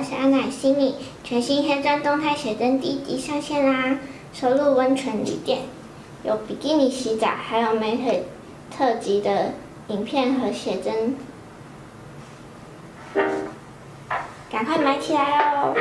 我是安乃心理，全新黑钻动态写真第1集上线啦！收录温泉旅店，有比基尼洗澡，还有美腿特辑的影片和写真，赶快买起来哦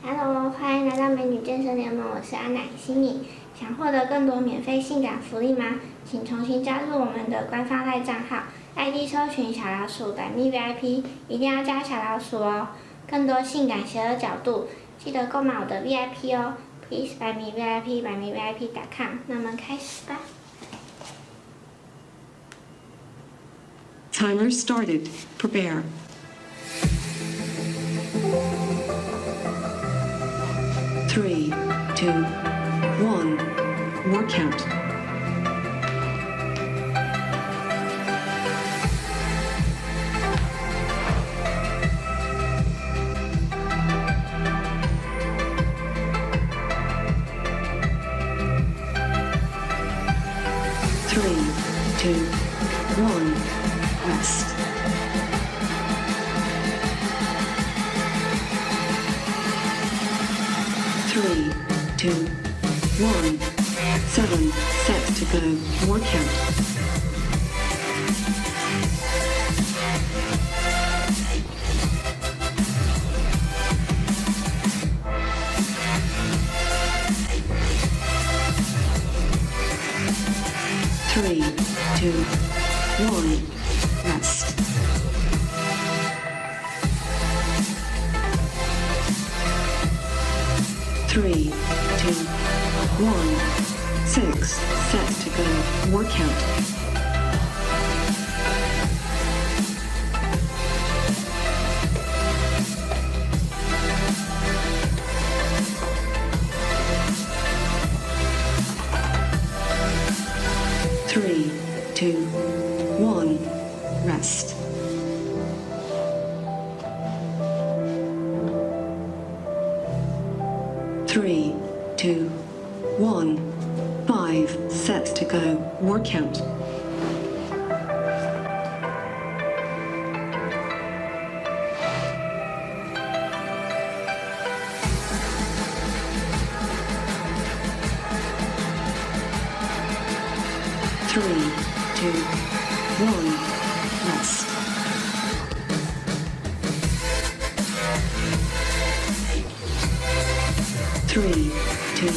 ！Hello， 欢迎来到美女健身联盟，我是安乃心理。想获得更多免费性感福利吗？请重新加入我们的官方赖账号 ，ID 搜寻小老鼠百蜜 VIP， 一定要加小老鼠哦。更多性感邪恶角度，记得购买我的 VIP 哦。Please 百蜜 VIP 百蜜 VIP.com。那么开始吧。Timer started. Prepare. 3, 2, 1. Word count. 3, 2, 1. Rest. 3, 2, 1. 7 sets to go. Word count. 3, 2, 1. Rest. 3, 2, 1. 6 sets to go. Word count. 3, 2, 1. Rest. 3, 2, 1. 5 sets to go. Word count. 3, 2, 1. Rest. 3, 2,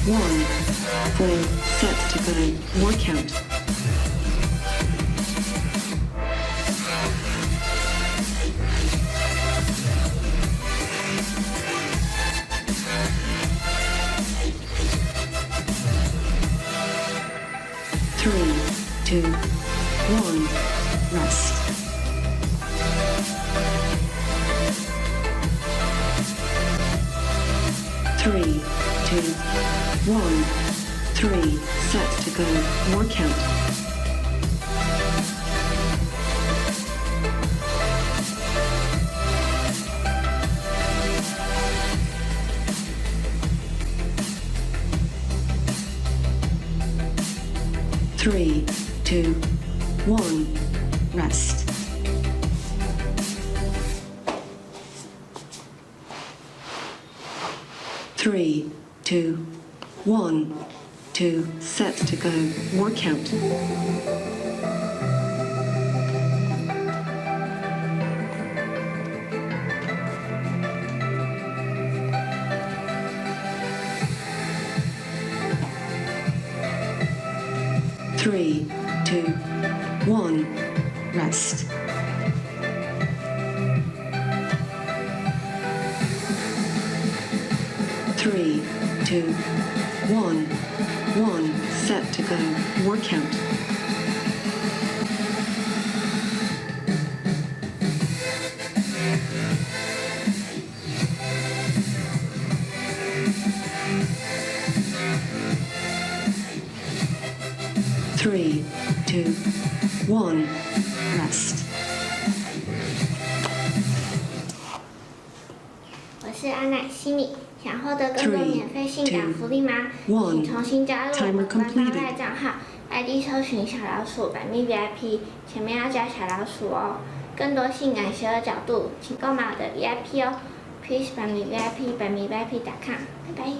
1. 4 sets to go. Word count. 3, 2, 1. Rest. 3, 2, 1. 3 sets to go. Word count. 3, 2, 1. Rest. 3, 2, 1. 2 sets to go. Word count. 3, 2, 1. Rest. 3, 2, 1. 1 set to go. Word count. 3, 2, 1. Rest. 我是安乃心理，想获得更多免费性感福利吗？请重新加入我们官方赖账号 ，ID 搜寻小老鼠百蜜 VIP， 前面要加小老鼠哦。更多性感邪恶角度，请购买我的 VIP 哦。Please 百蜜 VIP， 百蜜 VIP.com， 拜拜。